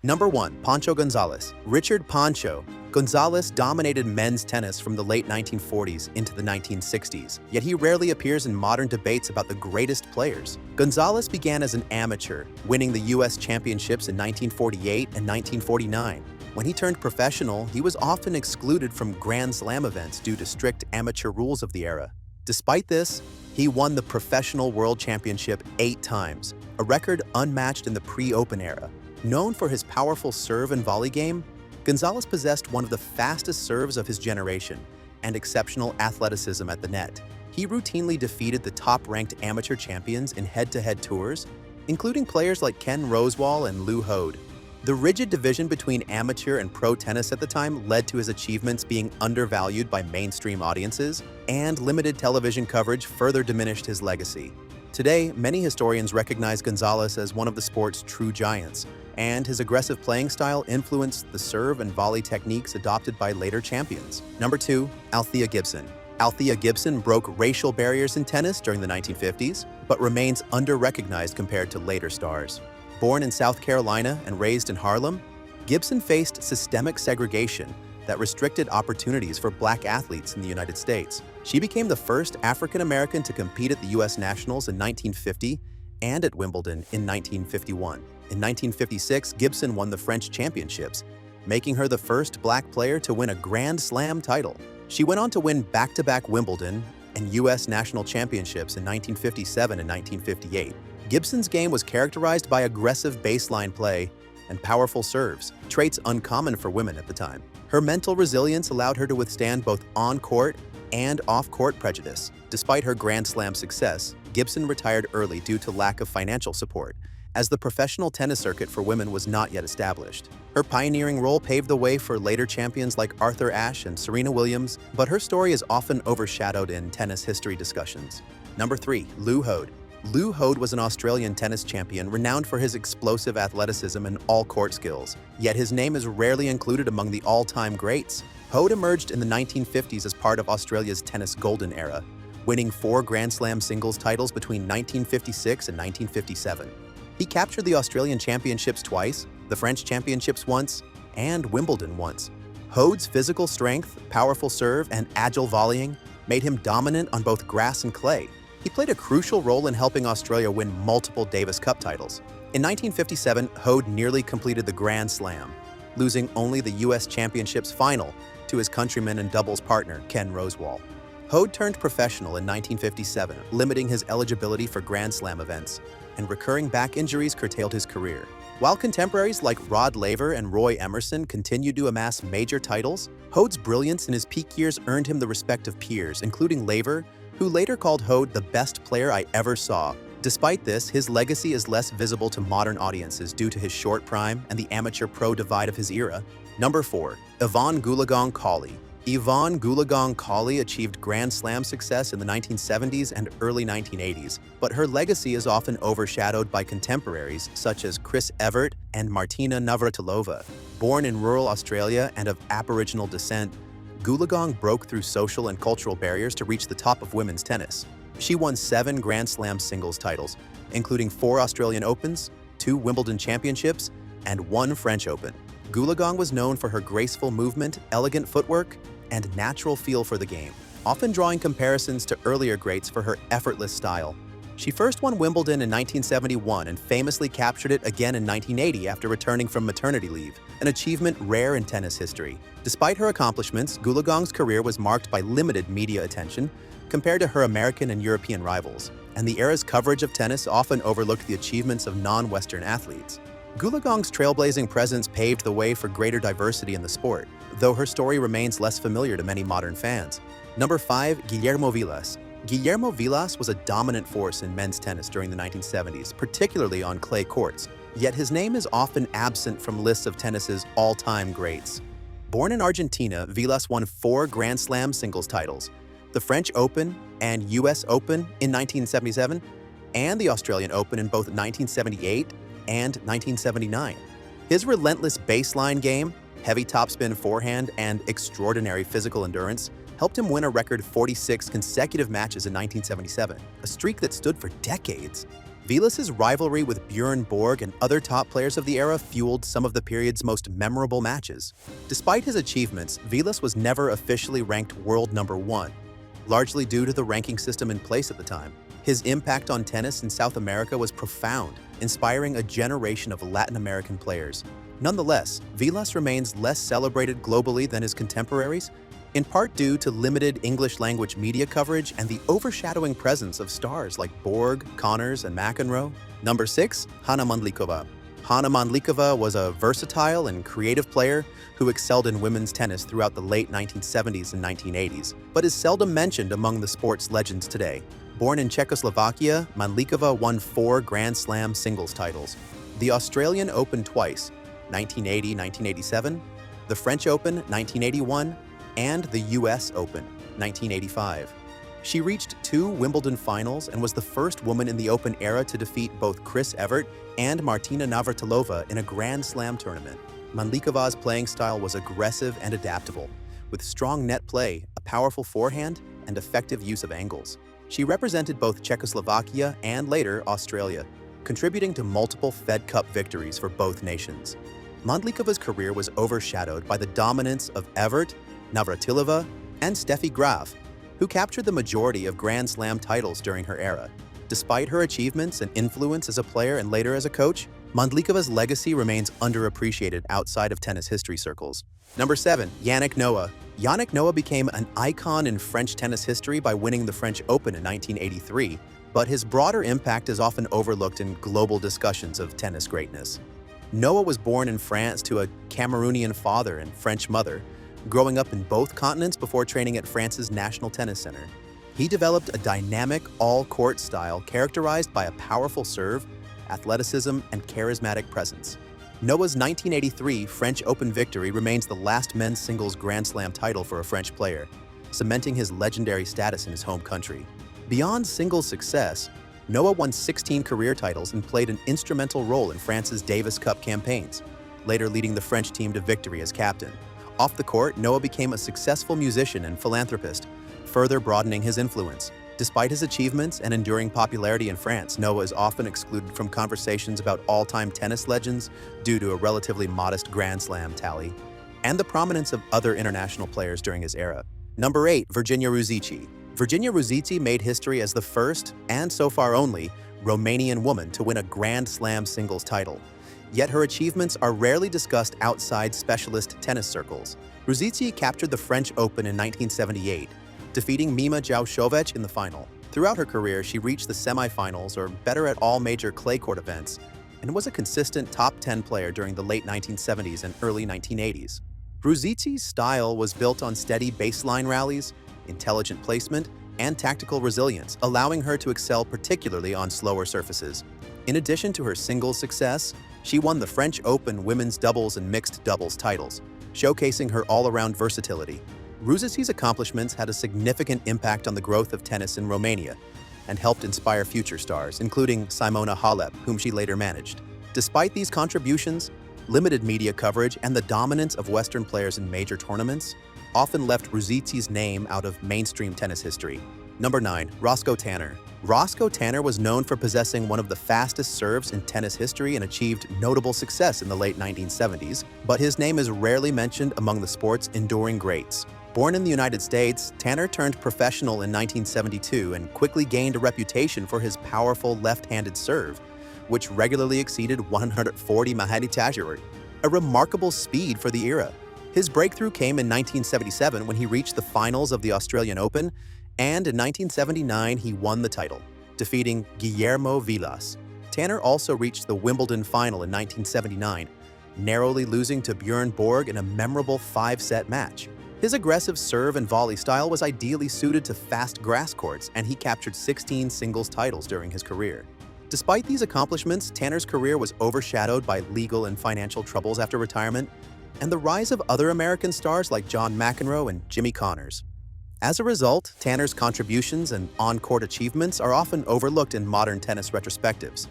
Number 1. Pancho Gonzales. Richard Pancho Gonzales dominated men's tennis from the late 1940s into the 1960s, yet he rarely appears in modern debates about the greatest players. Gonzales began as an amateur, winning the U.S. championships in 1948 and 1949. When he turned professional, he was often excluded from Grand Slam events due to strict amateur rules of the era. Despite this, he won the Professional World Championship 8 times, a record unmatched in the pre-Open era. Known for his powerful serve and volley game, Gonzales possessed one of the fastest serves of his generation and exceptional athleticism at the net. He routinely defeated the top-ranked amateur champions in head-to-head tours, including players like Ken Rosewall and Lew Hoad. The rigid division between amateur and pro tennis at the time led to his achievements being undervalued by mainstream audiences, and limited television coverage further diminished his legacy. Today, many historians recognize Gonzales as one of the sport's true giants, and his aggressive playing style influenced the serve and volley techniques adopted by later champions. Number 2. Althea Gibson. Althea Gibson broke racial barriers in tennis during the 1950s, but remains under-recognized compared to later stars. Born in South Carolina and raised in Harlem, Gibson faced systemic segregation that restricted opportunities for black athletes in the United States. She became the first African-American to compete at the U.S. Nationals in 1950 and at Wimbledon in 1951. In 1956, Gibson won the French championships, making her the first black player to win a Grand Slam title. She went on to win back-to-back Wimbledon and U.S. national championships in 1957 and 1958. Gibson's game was characterized by aggressive baseline play and powerful serves, traits uncommon for women at the time. Her mental resilience allowed her to withstand both on-court and off-court prejudice. Despite her Grand Slam success, Gibson retired early due to lack of financial support, as the professional tennis circuit for women was not yet established. Her pioneering role paved the way for later champions like Arthur Ashe and Serena Williams, but her story is often overshadowed in tennis history discussions. Number 3. Lew Hoad. Lew Hoad was an Australian tennis champion renowned for his explosive athleticism and all-court skills, yet his name is rarely included among the all-time greats. Hoad emerged in the 1950s as part of Australia's tennis golden era, winning 4 Grand Slam singles titles between 1956 and 1957. He captured the Australian Championships twice, the French Championships once, and Wimbledon once. Hoad's physical strength, powerful serve, and agile volleying made him dominant on both grass and clay. He played a crucial role in helping Australia win multiple Davis Cup titles. In 1957, Hoad nearly completed the Grand Slam, losing only the U.S. Championships final to his countryman and doubles partner, Ken Rosewall. Hoad turned professional in 1957, limiting his eligibility for Grand Slam events, and recurring back injuries curtailed his career. While contemporaries like Rod Laver and Roy Emerson continued to amass major titles, Hoad's brilliance in his peak years earned him the respect of peers, including Laver, who later called Hoad the best player I ever saw. Despite this, his legacy is less visible to modern audiences due to his short prime and the amateur-pro divide of his era. Number 4. Evonne Goolagong. Evonne Goolagong achieved Grand Slam success in the 1970s and early 1980s, but her legacy is often overshadowed by contemporaries such as Chris Evert and Martina Navratilova. Born in rural Australia and of Aboriginal descent, Goolagong broke through social and cultural barriers to reach the top of women's tennis. She won 7 Grand Slam singles titles, including 4 Australian Opens, 2 Wimbledon championships, and 1 French Open. Goolagong was known for her graceful movement, elegant footwork, and natural feel for the game, often drawing comparisons to earlier greats for her effortless style. She first won Wimbledon in 1971 and famously captured it again in 1980 after returning from maternity leave, an achievement rare in tennis history. Despite her accomplishments, Goolagong's career was marked by limited media attention compared to her American and European rivals, and the era's coverage of tennis often overlooked the achievements of non-Western athletes. Goolagong's trailblazing presence paved the way for greater diversity in the sport, though her story remains less familiar to many modern fans. Number 5. Guillermo Vilas. Guillermo Vilas was a dominant force in men's tennis during the 1970s, particularly on clay courts, yet his name is often absent from lists of tennis's all-time greats. Born in Argentina, Vilas won 4 Grand Slam singles titles, the French Open and U.S. Open in 1977, and the Australian Open in both 1978 and 1979. His relentless baseline game, heavy topspin forehand, and extraordinary physical endurance helped him win a record 46 consecutive matches in 1977, a streak that stood for decades. Vilas's rivalry with Bjorn Borg and other top players of the era fueled some of the period's most memorable matches. Despite his achievements, Vilas was never officially ranked world number one, largely due to the ranking system in place at the time. His impact on tennis in South America was profound, inspiring a generation of Latin American players. Nonetheless, Vilas remains less celebrated globally than his contemporaries, in part due to limited English-language media coverage and the overshadowing presence of stars like Borg, Connors, and McEnroe. Number 6. Hana Mandlíková. Hana Mandlíková was a versatile and creative player who excelled in women's tennis throughout the late 1970s and 1980s, but is seldom mentioned among the sport's legends today. Born in Czechoslovakia, Mandlíková won 4 Grand Slam singles titles: the Australian Open twice, 1980-1987, the French Open 1981, and the US Open 1985. She reached 2 Wimbledon finals and was the first woman in the Open era to defeat both Chris Evert and Martina Navratilova in a Grand Slam tournament. Mandlíkova's playing style was aggressive and adaptable, with strong net play, a powerful forehand, and effective use of angles. She represented both Czechoslovakia and later Australia, contributing to multiple Fed Cup victories for both nations. Mandlíkova's career was overshadowed by the dominance of Evert, Navratilova, and Steffi Graf, who captured the majority of Grand Slam titles during her era. Despite her achievements and influence as a player and later as a coach, Mandlíkova's legacy remains underappreciated outside of tennis history circles. Number 7. Yannick Noah. Yannick Noah became an icon in French tennis history by winning the French Open in 1983, but his broader impact is often overlooked in global discussions of tennis greatness. Noah was born in France to a Cameroonian father and French mother, growing up in both continents before training at France's National Tennis Center. He developed a dynamic, all-court style characterized by a powerful serve, athleticism, and charismatic presence. Noah's 1983 French Open victory remains the last men's singles Grand Slam title for a French player, cementing his legendary status in his home country. Beyond singles success, Noah won 16 career titles and played an instrumental role in France's Davis Cup campaigns, later leading the French team to victory as captain. Off the court, Noah became a successful musician and philanthropist, further broadening his influence. Despite his achievements and enduring popularity in France, Noah is often excluded from conversations about all-time tennis legends due to a relatively modest Grand Slam tally, and the prominence of other international players during his era. Number 8. Virginia Ruzici. Virginia Ruzici made history as the first, and so far only, Romanian woman to win a Grand Slam singles title. Yet her achievements are rarely discussed outside specialist tennis circles. Ruzici captured the French Open in 1978, defeating Mima Jaušovec in the final. Throughout her career, she reached the semifinals or better at all major clay court events, and was a consistent top 10 player during the late 1970s and early 1980s. Ruzici's style was built on steady baseline rallies, intelligent placement, and tactical resilience, allowing her to excel particularly on slower surfaces. In addition to her singles success, she won the French Open women's doubles and mixed doubles titles, showcasing her all-around versatility. Ruzici's accomplishments had a significant impact on the growth of tennis in Romania and helped inspire future stars, including Simona Halep, whom she later managed. Despite these contributions, limited media coverage and the dominance of Western players in major tournaments often left Ruzici's name out of mainstream tennis history. Number 9. Rosco Tanner. Rosco Tanner was known for possessing one of the fastest serves in tennis history and achieved notable success in the late 1970s, but his name is rarely mentioned among the sport's enduring greats. Born in the United States, Tanner turned professional in 1972 and quickly gained a reputation for his powerful left-handed serve, which regularly exceeded 140 mph, a remarkable speed for the era. His breakthrough came in 1977 when he reached the finals of the Australian Open, and in 1979 he won the title, defeating Guillermo Vilas. Tanner also reached the Wimbledon final in 1979, narrowly losing to Bjorn Borg in a memorable 5-set match. His aggressive serve and volley style was ideally suited to fast grass courts, and he captured 16 singles titles during his career. Despite these accomplishments, Tanner's career was overshadowed by legal and financial troubles after retirement, and the rise of other American stars like John McEnroe and Jimmy Connors. As a result, Tanner's contributions and on-court achievements are often overlooked in modern tennis retrospectives.